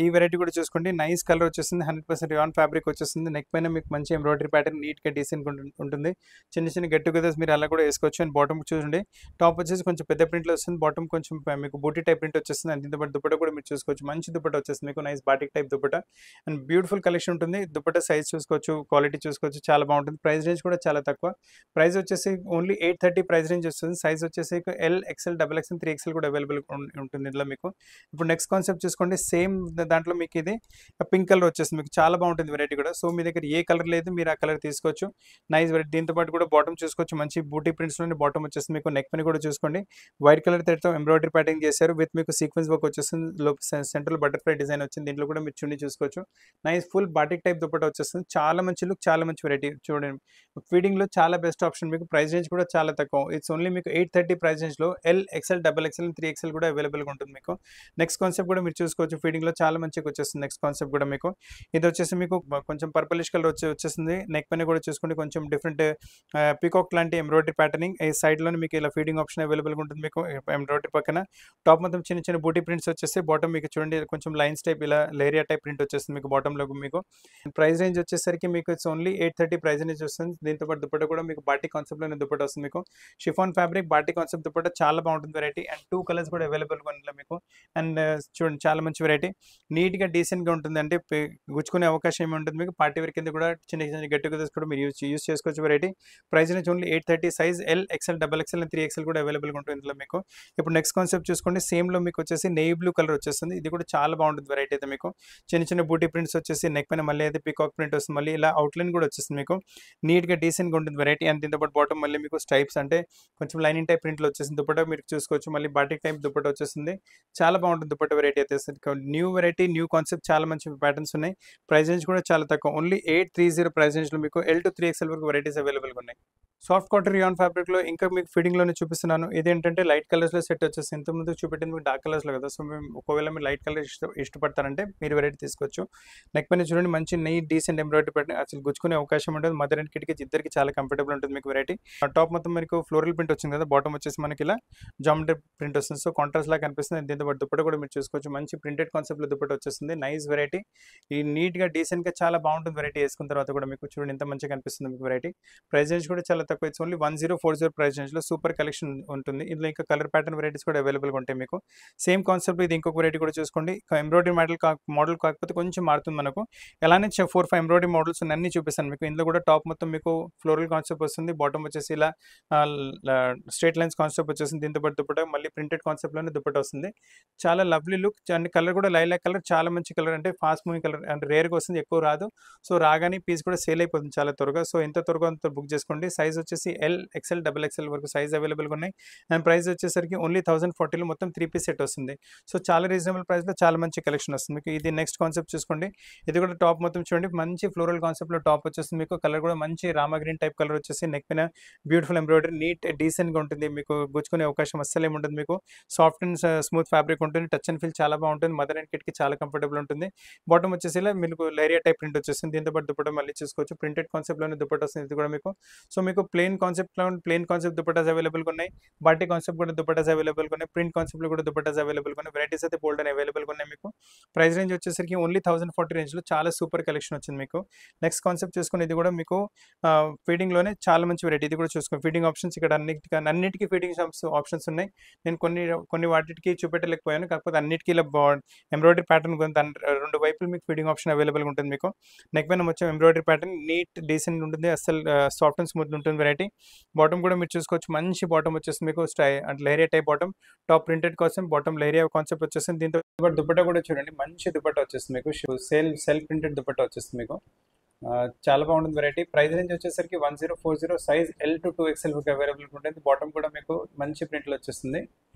ఈ వెరైటీ కూడా చూసుకోండి, నైస్ కలర్ వచ్చేస్తుంది, 100% రియాన్ ఫ్యాబ్రిక్ వచ్చేస్తుంది. నెక్ పైన మీకు మంచి ఎంబ్రాయిడరీ ప్యాటర్న్ నీట్గా డీసెంట్ ఉంటుంది. చిన్న చిన్న గెట్ టుగెదర్స్ మీరు అలా కూడా వేసుకోవచ్చు. అండ్ బాటమ్ చూడండి, టాప్ వచ్చేసి కొంచెం పెద్ద ప్రింట్లో వస్తుంది, బాటమ్ కొంచెం మీకు బూటీ టైప్ ప్రింట్ వచ్చేస్తుంది. అండ్ దీంతో పాటు దుపట్టా కూడా మీరు చూసుకోవచ్చు, మంచి దుపట్టా వచ్చేస్తుంది మీకు, nice batik type dupatta. And beautiful collection ఉంటుంది. దుపట్టా సైజ్ చూసుకోవచ్చు, క్వాలిటీ చూసుకోవచ్చు, చాలా బాగుంటుంది. ప్రైస్ రేంజ్ కూడా చాలా తక్కువ, ప్రైస్ వచ్చేసి ఓన్లీ 830 ప్రైస్ రేంజ్ వస్తుంది. సైజ్ వచ్చేసి L, XL, double XL, 3XL కూడా అవైలబుల్ ఉంటుంది ఇందులో మీకు. ఇప్పుడు నెక్స్ట్ కాన్సెప్ట్ చూసుకోండి, సేమ్ దాంట్లో మీకు ఇది పింక్ కలర్ వచ్చేస్తుంది మీకు, చాలా బాగుంటుంది వెరైటీ కూడా. సో మీ దగ్గర ఏ కలర్ లేదు, మీరు ఆ కలర్ తీసుకోవచ్చు, నైస్ వెరైటీ. దీంతో పాటు కూడా బాటమ్ చూసుకోవచ్చు, మంచి బూటీ ప్రింట్స్లోని బాటమ్ వచ్చేస్తుంది మీకు. నెక్ పని కూడా చూసుకోండి, వైట్ కలర్ థ్రెడ్తో ఎంబ్రాయిడరీ ప్యాటర్న్ చేశారు, విత్ మీకు సీక్వెన్స్ వర్క్ వచ్చేస్తుంది, సెంట్రల్ బటర్ఫ్లై డిజైన్ వచ్చింది. దీంట్లో కూడా మీరు చున్నీ చూసుకోవచ్చు, nice full batik type dupatta వచ్చేస్తుంది, చాలా మంచి లుక్, చాలా మంచి వెరైటీ. చూడండి, ఫీడింగ్లో చాలా బెస్ట్ ఆప్షన్ మీకు. ప్రైస్ రేంజ్ కూడా చాలా తక్కువ, ఇట్స్ ఓన్లీ మీకు 830 ప్రైస్ రేంజ్లో L, XL, double XL, 3XL కూడా అవైలబుల్గా ఉంటుంది మీకు. నెక్స్ట్ కాన్సెప్ట్ కూడా మీరు చూసుకోవచ్చు, ఫీడింగ్లో చాలా మంచిగా వచ్చేస్తుంది. నెక్స్ట్ కాన్సెప్ట్ కూడా మీకు ఇది వచ్చేసి మీకు కొంచెం పర్పులిష్ కలర్ వచ్చేస్తుంది. నెక్ పైన కూడా చూసుకోండి, కొంచెం డిఫరెంట్ పీకాక్ లాంటి ఎంబ్రాయిడరీ ప్యాటర్నింగ్. ఈ సైడ్లోనే మీకు ఇలా ఫీడింగ్ ఆప్షన్ అవైలబుల్గా ఉంటుంది మీకు. ఎంబ్రాయిడరీ పక్కన టాప్ మొత్తం చిన్న చిన్న బూటీ ప్రింట్స్ వచ్చేసి, బాటమ్ మీకు చూడండి కొంచెం లైన్స్ టైప్ ఇలా లేరియా టైప్ ప్రింట్ వచ్చేస్తుంది మీకు బాటంలో మీకు. ప్రైస్ రేంజ్ వచ్చేసరికి మీకు ఇట్స్ ఓన్లీ 830 ప్రైస్ రేంజ్ వస్తుంది. దీంతో పాటు దుపట్టా కూడా మీకు బాటిక్ కాన్సెప్ట్లోనే దుపట్టా వస్తుంది మీకు. Chiffon fabric batik concept dupatta చాలా బాగుంటుంది వెరైటీ. అండ్ 2 కలర్స్ కూడా అవైలబుల్గా ఉంది మీకు. అండ్ చూడండి, చాలా మంచి వెరైటీ, నీట్గా డీసెంట్గా ఉంటుంది, అంటే గుచ్చుకునే అవకాశం ఏమి ఉంటుంది మీకు. పార్టీ వేర్ కింద కూడా చిన్న చిన్న గెట్ టుగెదర్స్ కూడా మీరు యూస్ చేసుకోవచ్చు variety. Price range only 830. Size L, XL, double XL, 3XL కూడా అవైలబుల్గా ఉంటుంది ఇందులో మీకు. ఇప్పుడు నెక్స్ట్ కాన్సెప్ట్ చూసుకోండి, సేమ్లో మీకు వచ్చేసి నెయ్యి బ్లూ కలర్ వచ్చేస్తుంది. ఇది కూడా చాలా బాగుంటుంది వెరైటీ అయితే మీకు. చిన్న చిన్న బూటీ ప్రింట్స్ వచ్చేసి నెక్ పైన మళ్ళీ అయితే పీకాక్ ప్రింట్ వస్తుంది, మళ్ళీ ఇలా అవుట్లైన్ కూడా వచ్చేస్తుంది మీకు, నీట్గా డీసెంట్గా ఉంటుంది వెరైటీ. అండ్ దీంతో పాటు బాటమ్ మళ్ళీ మీకు స్టైప్స్ అంటే కొంచెం లైనింగ్ టైప్ ప్రింట్లో వచ్చేసింది. దుపట్టా మీరు చూసుకోవచ్చు, మళ్ళీ బాటిక్ టైప్ దుపట్టా వచ్చేస్తుంది, చాలా బాగుంటుంది దుపట్టా వెరైటీ అయితే. న్యూ వెరైటీ, న్యూ కాన్సెప్ట్, చాలా మంచి ప్యాటర్న్స్ ఉన్నాయి. ప్రైస్ రేంజ్ కూడా చాలా తక్కువ, ఓన్లీ 830 ప్రైస్ రేంజ్లో మీకు ఎల్ టు 3XL వరకు వెరైటీస్ అవైలబుల్గా ఉన్నాయి. సాఫ్ట్ కాటన్ రియాన్ ఫ్యాబ్రిక్లో ఇంకా మీకు ఫిట్టింగ్లోనే చూపిస్తున్నాను. ఇదేంటంటే లైట్ కలర్స్లో సెట్ వచ్చేసి, ఇంతకుముందు చూపెట్టింది మీకు డార్క్ కలర్స్లో కదా. సో మేము ఒకవేళ మీరు లైట్ కలర్ ఇష్టపడతారంటే మీరు వెరైటీ తీసుకోవచ్చు. నెక్ పైన చూడండి, మంచి నెయ్యి డీసెంట్ ఎంబ్రాయిడరీ పెట్టిన, అసలు గుచ్చుకునే అవకాశం ఉంటుంది. మదర్ అండ్ కిడ్కి ఇద్దరికి చాలా కంఫర్టబుల్ ఉంటుంది మీకు వెరైటీ. టాప్ మొత్తం మీకు ఫ్లోరల్ ప్రింట్ వచ్చింది కదా, బాటమ్ వచ్చేసి మనకి ఇలా జామెట్రీ ప్రింట్ వస్తుంది. సో కాంట్రాస్ట్ లాగా కనిపిస్తుంది. దీంతో పాటు దుపట్టా కూడా మీరు చూసుకోవచ్చు, మంచి ప్రింటెడ్ కాన్సెప్ట్లో దుపట్టా వచ్చేస్తుంది, నైస్ వెరైటీ. ఈ నీట్గా డీసెంట్గా చాలా బాగుంటుంది వెరైటీ. వేసుకున్న తర్వాత కూడా మీకు చూడండి ఎంత మంచిగా కనిపిస్తుంది మీకు వెరైటీ. ప్రైస్ రేంజ్ కూడా చాలా తక్కువ, ఇట్స్ ఓన్లీ 1040 ప్రైస్ రేంజ్లో సూపర్ కలెక్షన్ ఉంటుంది. ఇందులో ఇంకా కలర్ ప్యాటర్న్ వెరైటీస్ కూడా అవైలబుల్గా ఉంటాయి మీకు. సేమ్ కాన్సెప్ట్ ఇది ఇంకొక వెరైటీ కూడా చూసుకోండి. ఎంబ్రాయిడరీ మోడల్ కాకపోతే కొంచెం మారుతుంది మనకు. ఎలానే 4-5 ఎంబ్రాయిడరీ మోడల్స్ అన్ని చూపిస్తాను మీకు. ఇందులో కూడా టాప్ మొత్తం మీకు ఫ్లోరల్ కాన్సెప్ట్ వస్తుంది, బాటమ్ వచ్చేసి ఇలా స్ట్రేట్ లైన్స్ కాన్సెప్ట్ వచ్చేసింది. దీంతో పాటు దుపట్టా మళ్ళీ ప్రింటెడ్ కాన్సెప్ట్లోనే దుపట్టా వస్తుంది, చాలా లవ్లీ లుక్. అండ్ కలర్ కూడా లైలాక్ కలర్, చాలా మంచి కలర్, అంటే ఫాస్ట్ మూవింగ్ కలర్, అంటే రేర్గా వస్తుంది, ఎక్కువ రాదు. సో రాగానే పీస్ కూడా సేల్ అయిపోతుంది చాలా త్వరగా. సో ఎంత త్వరగా అంత బుక్ చేసుకోండి. సైజ్ వచ్చేసి ఎల్, ఎక్స్ఎల్, డబుల్ ఎక్స్ఎల్ వరకు సైజ్ అవైలబుల్గా ఉన్నాయి. అండ్ ప్రైస్ వచ్చేసరికి ఓన్లీ 1040లో మొత్తం 3 పీస్ సెట్ వస్తుంది. సో చాలా రీజనబుల్ ప్రైస్లో చాలా మంచి కలెక్షన్ వస్తుంది మీకు. ఇది నెక్స్ట్ కాన్సెప్ట్ చూసుకోండి, ఇది కూడా టాప్ మొత్తం చూడండి, మంచి ఫ్లోరల్ కాన్సెప్ట్లో టాప్ వచ్చేస్తుంది మీకు. కలర్ కూడా మంచి రామా గ్రీన్ టైప్ కలర్ వచ్చేసి, నెక్ పైన బ్యూటిఫుల్ ఎంబ్రాయిడరీ, నీట్ డీసెంట్గా ఉంటుంది మీకు. గుచ్చుకునే అవకాశం అస్సలు ఏముంటుంది మీకు. సాఫ్ట్ అండ్ స్మూత్ ఫ్యాబ్రిక్ ఉంటుంది, టచ్ అండ్ ఫీల్ చాలా బాగుంటుంది. మదర్ అండ్ కిడ్కి చాలా కంఫర్టబుల్ ఉంటుంది. బాటమ్ వచ్చేసి ఇలా మీకు లేరియా టైప్ ప్రింట్ వచ్చేస్తుంది. దీంతో పాటు దుపట్టా మళ్ళీ చూసుకోవచ్చు, ప్రింటెడ్ కాన్సెప్ట్లోనే దుపట్టా వస్తుంది ఇది కూడా మీకు. సో మీకు ప్లెయిన్ కాన్సెప్ట్ దుపట్టాస్ అవైలబుల్గా ఉన్నాయి, బాటిక్ కాన్సెప్ట్ కూడా దుపట్టాస్ అవైలబుల్గా ఉన్నాయి, ప్రింట్ కాన్సెప్ట్లో కూడా దుపట్టాస్ అవైలబుల్గా ఉన్నాయి. వెరైటీస్ అయితే బోల్డ్ అని అవైలబుల్గా ఉన్నాయి మీకు. ప్రైస్ రేంజ్ వచ్చేసరికి ఓన్లీ 1040 రేంజ్లో చాలా సూపర్ కలెక్షన్ వచ్చింది మీకు. నెక్స్ట్ కాన్సెప్ట్ చూసుకుని, ఇది కూడా మీకు ఫీడింగ్లోనే చాలా మంచి వెరైటీ. ఇది కూడా చూసుకోండి, ఫీడింగ్ ఆప్షన్స్ ఇక్కడ అన్నిటికీ ఫీడింగ్ ఆప్షన్స్ ఉన్నాయి. నేను కొన్ని వాటికి చూపెట్టలేకపోయాను, కాకపోతే అన్నిటికీ ఇలా ఎంబ్రాయిడరీ ప్యాటర్న్ దాని 2 వైపులు మీకు ఫీడింగ్ ఆప్షన్ అవైలబుల్గా ఉంటుంది మీకు. నెక్ పైన వచ్చే ఎంబ్రాయిడరీ ప్యాటర్న్ నీట్ డీసెంట్ ఉంటుంది, అసలు సాఫ్ట్ అండ్ స్మూత్ ఉంటుంది ఉంటుంది వెరైటీ. బాటమ్ కూడా మీరు చూసుకోవచ్చు, మంచి బాటమ్ వచ్చేస్తుంది మీకు అంటే leheriya type bottom. Top printed కోసం బాటమ్ లెహరియా కాన్సెప్ట్ వచ్చేస్తుంది. దీంతో పాటు దుపట్టా కూడా చూడండి, మంచి దుపట్టా వచ్చేస్తుంది మీకు. సెల్ఫ్ ప్రింటెడ్ దుపట్టా వచ్చేస్తుంది మీకు. చాలా బాగుంటుంది వెరైటీ. ప్రైస్ రేంజ్ వచ్చేసరికి 1040, size L to 2XL available ఉంటుంది. బాటమ్ కూడా మీకు మంచి ప్రింట్లో వచ్చేస్తుంది.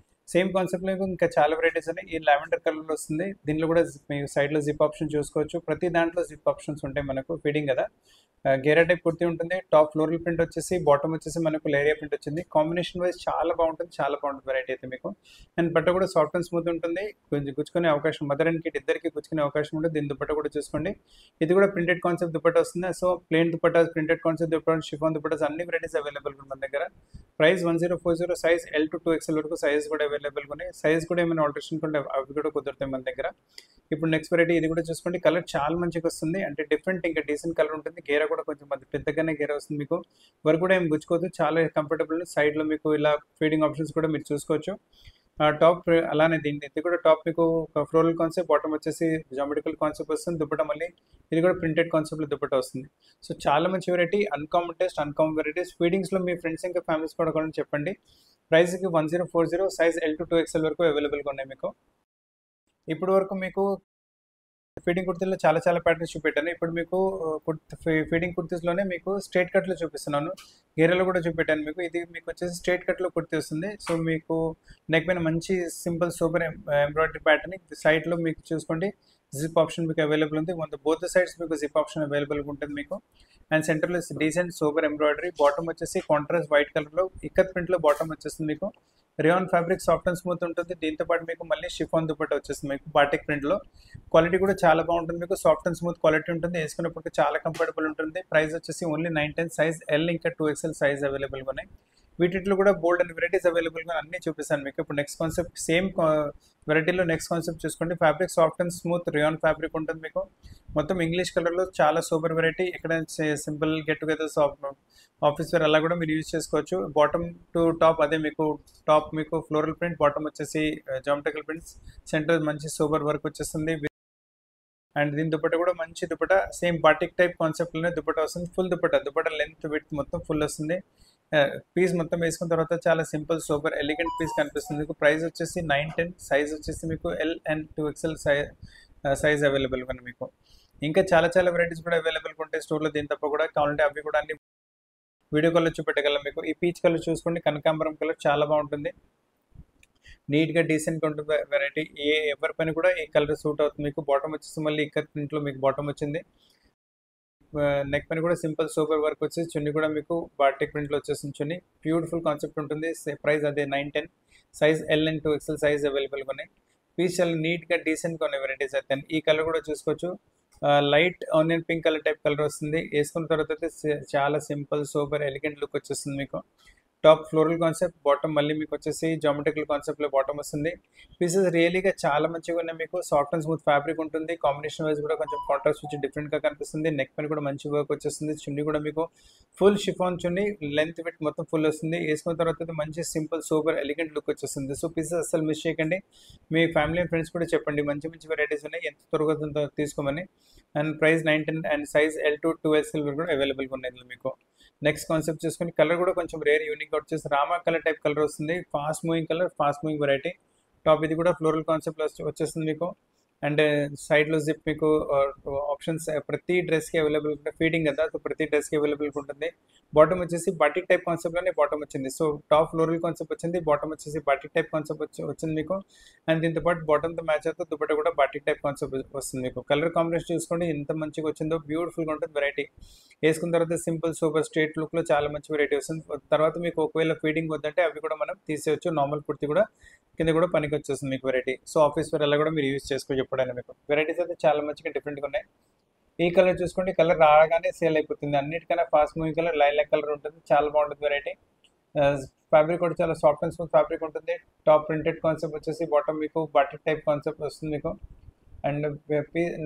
సేమ్ కాన్సెప్ట్లో ఇంకా చాలా వెరైటీస్ ఉన్నాయి. ఈ లావెండర్ కలర్లో వస్తుంది. దీనిలో కూడా మీరు సైడ్లో జిప్ ఆప్షన్ చూసుకోవచ్చు. ప్రతి దాంట్లో జిప్ ఆప్షన్స్ ఉంటాయి మనకు. ఫీడింగ్ కదా, గేరా టైప్ కుర్తీ ఉంటుంది. టాప్ ఫ్లోరల్ ప్రింట్ వచ్చేసి, బాటమ్ వచ్చేసి మనకు లేరియా ప్రింట్ వచ్చింది. కాంబినేషన్ వైజ్ చాలా బాగుంటుంది వెరైటీ అయితే మీకు. అండ్ బట్ట కూడా సాఫ్ట్ అండ్ స్మూత్ ఉంటుంది. కొంచెం గుచ్చుకునే అవకాశం, మదర్ అండ్ కిడ్ ఇద్దరికి గుచ్చుకునే అవకాశం ఉంటుంది. దీని దుపట్ట కూడా చూసుకోండి. ఇది కూడా ప్రింటెడ్ కాన్సెప్ట్ దుపట్ట వస్తుంది. So plain dupattas, printed concept dupattas, chiffon dupattas అన్ని వెరైటీస్ అవైలబుల్ ఉంది మన దగ్గర. Price 1040, size L to 2XL వరకు సైజ్ కూడా అవైలబుల్గా ఉన్నాయి. సైజ్ కూడా ఏమైనా ఆల్టరేషన్ ఉంటే అవి కూడా కుదురుతాయి మన దగ్గర. ఇప్పుడు నెక్స్ట్ వెరైటీ ఇది కూడా చూసుకోండి. కలర్ చాలా మంచిగా వస్తుంది, అంటే డిఫరెంట్ ఇంకా డీసెంట్ కలర్ ఉంటుంది. గేరా కూడా కొంచెం పెద్దగానే గేరా వస్తుంది మీకు. వర్క్ కూడా ఏం గుచ్చుకోవచ్చు, చాలా కంఫర్టబుల్. సైడ్లో మీకు ఇలా ఫీడింగ్ ఆప్షన్స్ కూడా మీరు చూసుకోవచ్చు. టాప్ అలానే ఇది కూడా టాప్ మీకు ఫ్లోరల్ కాన్సెప్ట్, బాటమ్ వచ్చేసి జామెట్రికల్ కాన్సెప్ట్ వస్తుంది. దుపట్టా మళ్ళీ ఇది కూడా ప్రింటెడ్ కాన్సెప్ట్లో దుపట్టా వస్తుంది. సో చాలా మంచి variety, uncommon taste, uncommon varieties. ఫీడింగ్స్లో మీ ఫ్రెండ్స్ ఇంకా ఫ్యామిలీస్ కూడా చెప్పండి. ప్రైస్కి 1040, సైజ్ L to 2XL వరకు అవైలబుల్గా ఉన్నాయి మీకు. ఇప్పుడు వరకు మీకు ఫీడింగ్ కుర్తీలో చాలా ప్యాటర్న్స్ చూపెట్టాను. ఇప్పుడు మీకు ఫీడింగ్ కుర్తీస్లోనే మీకు స్ట్రైట్ కట్లో చూపిస్తున్నాను. గేరాలో కూడా చూపెట్టాను మీకు. ఇది మీకు వచ్చేసి స్ట్రైట్ కట్లో కుర్తీ వస్తుంది. సో మీకు నెక్ పైన మంచి సింపుల్ సూపర్ ఎంబ్రాయిడరీ ప్యాటర్న్. సైడ్లో మీకు చూసుకోండి, జిప్ ఆప్షన్ మీకు అవైలబుల్ ఉంది. బోత్ సైడ్స్ మీకు జిప్ ఆప్షన్ అవైలబుల్గా ఉంటుంది మీకు. అండ్ సెంటర్లో డీసెంట్ సూపర్ ఎంబ్రాయిడరీ. బాటమ్ వచ్చేసి కాంట్రాస్ట్ వైట్ కలర్లో ఇక్కత్ ప్రింట్లో బాటమ్ వచ్చేస్తుంది మీకు. Rayon fabric soft and smooth ఉంటుంది. దీంతో పాటు మీకు మళ్ళీ షిఫాన్ దుపట్టా వచ్చేస్తుంది మీకు బాటిక్ ప్రింట్లో. క్వాలిటీ కూడా చాలా బాగుంటుంది మీకు. సాఫ్ట్ అండ్ స్మూత్ క్వాలిటీ ఉంటుంది. వేసుకున్నప్పుడు చాలా కంఫర్టబుల్ ఉంటుంది. ప్రైస్ వచ్చేసి ఓన్లీ 910, సైజ్ L ఇంకా 2XL సైజ్ అవైలబుల్గా ఉన్నాయి. వీటిలో కూడా బోల్డ్ అండ్ వెరైటీస్ అవైలబుల్గా అన్నీ చూపిస్తాను మీకు. ఇప్పుడు నెక్స్ట్ కాన్సెప్ట్, సేమ్ వెరైటీలో నెక్స్ట్ కాన్సెప్ట్ చూసుకోండి. Fabric soft and smooth rayon fabric ఉంటుంది మీకు. మొత్తం ఇంగ్లీష్ కలర్లో చాలా సూపర్ వెరైటీ. ఇక్కడ simple get togethers, office wear అలా కూడా మీరు యూజ్ చేసుకోవచ్చు. బాటమ్ టు టాప్ అదే మీకు. టాప్ మీకు ఫ్లోరల్ ప్రింట్, బాటమ్ వచ్చేసి జామెట్రికల్ ప్రింట్స్, సెంటర్ మంచి సూపర్ వర్క్ వచ్చేస్తుంది. అండ్ దీని దుపట్టా కూడా మంచి దుపట్టా, సేమ్ బాటిక్ టైప్ కాన్సెప్ట్లోనే దుపట్టా వస్తుంది. ఫుల్ దుపట్టా లెంత్ విడ్త్ మొత్తం ఫుల్ వస్తుంది. పీస్ మొత్తం వేసుకున్న తర్వాత చాలా సింపుల్ సూపర్ ఎలిగెంట్ పీస్ కనిపిస్తుంది మీకు. ప్రైస్ వచ్చేసి 910, సైజ్ వచ్చేసి మీకు L and 2XL సైజ్ అవైలబుల్గా ఉంది మీకు. ఇంకా చాలా వెరైటీస్ కూడా అవైలబుల్గా ఉంటాయి స్టోర్లో. దీని తప్ప కూడా కావాలంటే అవి కూడా అన్ని వీడియో కాల్లో చూపెట్టగలం మీకు. ఈ పీచ్ కలర్ చూసుకోండి, కనకాంబరం కలర్ చాలా బాగుంటుంది. నీట్గా డీసెంట్గా ఉంటుంది వెరైటీ. ఎవరి పైన కూడా ఈ కలర్ సూట్ అవుతుంది మీకు. బాటమ్ వచ్చేసి మళ్ళీ ఇక్కత్ ప్రింట్లో మీకు బాటమ్ వచ్చింది. నెక్ పైన కూడా సింపుల్ సూపర్ వర్క్ వచ్చేసి, చున్నీ కూడా మీకు బాటిక్ ప్రింట్లో వచ్చేసింది చున్నీ. బ్యూటిఫుల్ కాన్సెప్ట్ ఉంటుంది. ప్రైస్ అదే 910, size L and 2XL size అవైలబుల్గా ఉన్నాయి. పీస్ చాలా నీట్గా డీసెంట్గా ఉన్నాయి వెరైటీస్ అయితే. ఈ కలర్ కూడా చూసుకోవచ్చు, light onion pink colour type colour వస్తుంది. వేసుకున్న తర్వాత అయితే చాలా సింపుల్ సూపర్ ఎలిగెంట్ లుక్ వచ్చేస్తుంది మీకు. టాప్ ఫ్లోరల్ కాన్సెప్ట్, బాటమ్ మళ్ళీ మీకు వచ్చేసి జామెట్రికల్ కాన్సెప్ట్లో బాటమ్ వస్తుంది. పీసెస్ రియలీగా చాలా మంచిగా ఉన్నాయి మీకు. సాఫ్ట్ అండ్ స్మూత్ ఫ్యాబ్రిక్ ఉంటుంది. కాంబినేషన్ వైజ్ కూడా కొంచెం కాంట్రాస్ట్ వచ్చి డిఫరెంట్గా కనిపిస్తుంది. నెక్ పైన కూడా మంచి వర్క్ వచ్చేస్తుంది. చున్నీ కూడా మీకు ఫుల్ షిఫాన్ చున్నీ, లెంత్ విడ్త్ మొత్తం ఫుల్ వస్తుంది. వేసుకున్న తర్వాత మంచి సింపుల్ సూపర్ ఎలిగెంట్ లుక్ వచ్చేస్తుంది. సో పీసెస్ అసలు మిస్ చేయకండి. మీ ఫ్యామిలీ అండ్ ఫ్రెండ్స్ కూడా చెప్పండి, మంచి వెరైటీస్ ఉన్నాయి, ఎంత త్వరగా తీసుకోమని. And price 910 and size L to 2XL కూడా అవైలబుల్గా ఉన్నాయి మీకు. నెక్స్ట్ కాన్సెప్ట్ చూసుకొని, కలర్ కూడా కొంచెం రేర్ యూనిక్ వచ్చేసి రామా కలర్ టైప్ కలర్ వస్తుంది. Fast moving colour, fast moving variety. Top ఇది కూడా ఫ్లోరల్ కాన్సెప్ట్ వచ్చేస్తుంది మీకు. అండ్ సైడ్లో జిప్ మీకు ఆప్షన్స్ ప్రతి డ్రెస్కి అవైలబుల్ ఉంటుంది. ఫీడింగ్ కదా, సో ప్రతి డ్రెస్కి అవైలబుల్గా ఉంటుంది. బాటమ్ వచ్చేసి బాటిక్ టైప్ కాన్సెప్ట్లోనే బాటమ్ వచ్చింది. సో టాప్ ఫ్లోరల్ కాన్సెప్ట్ వచ్చింది, బాటమ్ వచ్చేసి బాటిక్ టైప్ కాన్సెప్ట్ వచ్చింది మీకు. అండ్ దీంతో పాటు బాటమ్తో మ్యాచ్ అవుతూ దుపట్టా కూడా బాటిక్ టైప్ కాన్సెప్ట్ వస్తుంది మీకు. కలర్ కాంబినేషన్ చూసుకోండి ఎంత మంచిగా వచ్చిందో, బ్యూటిఫుల్గా ఉంటుంది వెరైటీ. వేసుకున్న తర్వాత సింపుల్ సూపర్ స్ట్రేట్ లుక్లో చాలా మంచి వెరైటీ వస్తుంది. తర్వాత మీకు ఒకవేళ ఫీడింగ్ వద్దంటే అవి కూడా మనం తీసేయచ్చు. నార్మల్ కుర్తి కూడా కింద కూడా పనికి వచ్చేస్తుంది మీకు వెరైటీ. సో ఆఫీస్ వేర్ అలా కూడా మీరు యూజ్ చేసుకో చెప్పడానికి మీకు. వెరైటీస్ అయితే చాలా మంచిగా డిఫరెంట్గా ఉన్నాయి. ఈ కలర్ చూసుకోండి, కలర్ రాగానే సేల్ అయిపోతుంది. అన్నిటికన్నా fast moving colour lilac colour ఉంటుంది, చాలా బాగుంటుంది వెరైటీ. ఫ్యాబ్రిక్ కూడా చాలా సాఫ్ట్ అండ్ స్మూత్ ఫ్యాబ్రిక్ ఉంటుంది. టాప్ ప్రింటెడ్ కాన్సెప్ట్ వచ్చేసి, బాటమ్ మీకు బాటిక్ టైప్ కాన్సెప్ట్ వస్తుంది మీకు. అండ్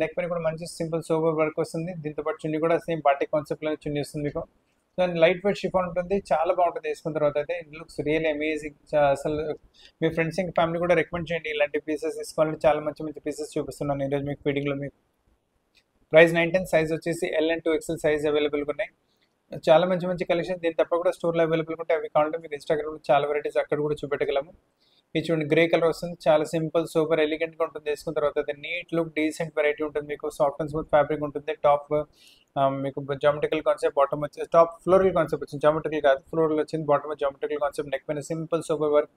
నెక్ పైన కూడా మంచి సింపుల్ సోబర్ వర్క్ వస్తుంది. దీంతో పాటు చున్నీ కూడా సేమ్ బాటిక్ కాన్సెప్ట్లో చున్నీ వస్తుంది మీకు. సో లైట్ వెయిట్ షిఫాన్ ఉంటుంది, చాలా బాగుంటుంది వేసుకున్న తర్వాత అయితే. It looks real amazing. అసలు మీ ఫ్రెండ్స్ ఇంకా ఫ్యామిలీ కూడా రికమెండ్ చేయండి, ఇలాంటి పీసెస్ తీసుకోవాలంటే చాలా మంచి పీసెస్ చూపిస్తున్నాను ఈరోజు మీకు ఫీడింగ్లో. మీకు ప్రైస్ 910, సైజ్ వచ్చేసి L and 2XL సైజ్ అవైలబుల్గా ఉన్నాయి. చాలా మంచి మంచి కలెక్షన్ దీని తప్ప కూడా స్టోర్లో అవైలబుల్ ఉంటాయి. అవి కావాలంటే మీకు ఇన్స్టాగ్రామ్లో చాలా వెరైటీస్ అక్కడ కూడా చూపెట్టగలము. ఇది చూడండి గ్రే కలర్ వస్తుంది, చాలా సింపుల్ సూపర్ ఎలిగెంట్గా ఉంటుంది. వేసుకున్న తర్వాత అది నీట్ లుక్ డీసెంట్ వెరైటీ ఉంటుంది. మీకు సాఫ్ట్ అండ్ స్మూత్ ఫ్యాబ్రిక్ ఉంటుంది. టాప్ మీకు జామెట్రికల్ కాన్సెప్ట్, బాటమ్ వచ్చేసి టాప్ ఫ్లోరల్ కాన్సెప్ట్ వచ్చింది, జామెట్రికల్ కాదు ఫ్లోరల్ వచ్చింది. బాటమ్ జామెట్రికల్ కాన్సెప్ట్, నెక్ పైన simple super work,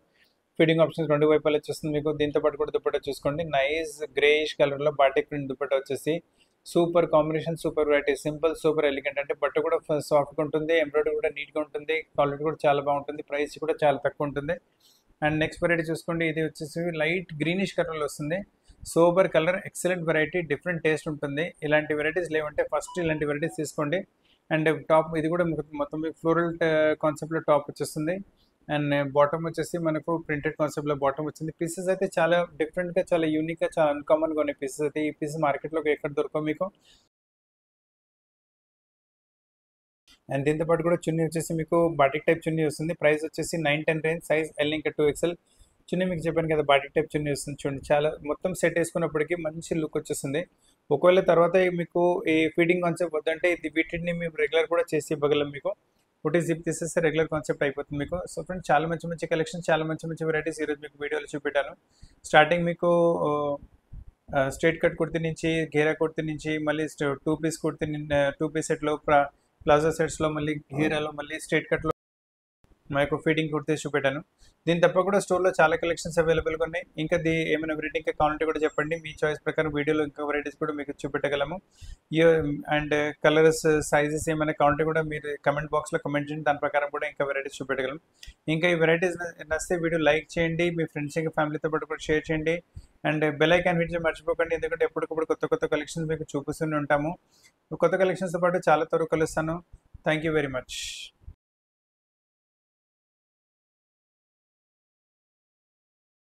fitting options రెండు వైపులు వచ్చేస్తుంది. మీకు దీంతో పాటు కూడా దుపట్టా చూసుకోండి, నైస్ గ్రేయిష్ కలర్లో బాటిక్ ప్రింట్ దుపట్టా వచ్చేసి super combination, super variety, simple super elegant. అంటే బట్ట కూడా సాఫ్ట్గా ఉంటుంది, ఎంబ్రాయిడరీ కూడా నీట్గా ఉంటుంది, క్వాలిటీ కూడా చాలా బాగుంటుంది, ప్రైస్ కూడా చాలా తక్కువ ఉంటుంది. అండ్ నెక్స్ట్ వెరైటీ చూసుకోండి, ఇది వచ్చేసి లైట్ గ్రీనిష్ కలర్లో వస్తుంది. Super colour, excellent variety, different taste ఉంటుంది. ఇలాంటి వెరైటీస్ లేవంటే ఫస్ట్ ఇలాంటి వెరైటీస్ తీసుకోండి. అండ్ టాప్ ఇది కూడా మొత్తం ఫ్లోరల్ కాన్సెప్ట్లో టాప్ వచ్చేస్తుంది. అండ్ బాటమ్ వచ్చేసి మనకు ప్రింటెడ్ కాన్సెప్ట్లో బాటమ్ వచ్చింది. పీసెస్ అయితే చాలా డిఫరెంట్గా, చాలా యూనిక్గా, చాలా అన్కామన్గా ఉన్నాయి పీసెస్ అయితే. ఈ పీసెస్ మార్కెట్లో ఎక్కడ దొరకవు మీకు. అండ్ దీంతో పాటు కూడా చున్నీ వచ్చేసి మీకు బాటిక్ టైప్ చున్నీ వస్తుంది. ప్రైస్ వచ్చేసి 9-10 రేంజ్, సైజ్ ఎల్ ఇంకా 2XL. చున్నీ మీకు చెప్పాను కదా బాటిక్ టైప్ చున్నీ వస్తుంది. చూడండి చాలా మొత్తం సెట్ వేసుకున్నప్పటికీ మంచి లుక్ వచ్చేస్తుంది. ఒకవేళ తర్వాత మీకు ఈ ఫీడింగ్ కాన్సెప్ట్ వద్దంటే వీటిని మేము రెగ్యులర్ కూడా చేసి ఇవ్వగలం. మీకు ఒకటి జిప్ తీసేస్తే రెగ్యులర్ కాన్సెప్ట్ అయిపోతుంది మీకు. సో ఫ్రెండ్స్ చాలా మంచి మంచి కలెక్షన్, చాలా మంచి మంచి వెరైటీస్ ఈరోజు మీకు వీడియోలో చూపెట్టాను. స్టార్టింగ్ మీకు స్ట్రైట్ కట్ కుర్తీ నుంచి, గేరా కుర్తీ నుంచి, మళ్ళీ two piece kurti, two piece సెట్లో, ప్లాజో సెట్స్లో, మళ్ళీ గేరాలో, మళ్ళీ స్ట్రైట్ కట్లో మీకు ఫీడింగ్ కుర్తీస్ చూపెట్టాను. దీని తప్ప కూడా స్టోర్లో చాలా కలెక్షన్స్ అవైలబుల్గా ఉన్నాయి. ఇంకా ఏమైనా వెరైటీ ఇంకా కావాలంటే కూడా చెప్పండి, మీ చాయిస్ ప్రకారం వీడియోలో ఇంకా వెరైటీస్ కూడా మీకు చూపెట్టగలము. అండ్ కలర్స్, సైజెస్ ఏమైనా కావాలంటే కూడా మీరు కమెంట్ బాక్స్లో కమెంట్ చేయండి, దాని ప్రకారం కూడా ఇంకా వెరైటీస్ చూపెట్టగలం. ఇంకా ఈ వెరైటీస్ నచ్చితే వీడియో లైక్ చేయండి, మీ ఫ్రెండ్స్ ఇంకా ఫ్యామిలీతో పాటు కూడా షేర్ చేయండి. అండ్ బెల్ ఐకాన్ హిట్ చేయడం మర్చిపోకండి, ఎందుకంటే ఎప్పటికప్పుడు కొత్త కొత్త కలెక్షన్స్ మీకు చూపిస్తూనే ఉంటాము. కొత్త కలెక్షన్స్తో పాటు చాలా త్వరగా కలుస్తాను. Thank you very much.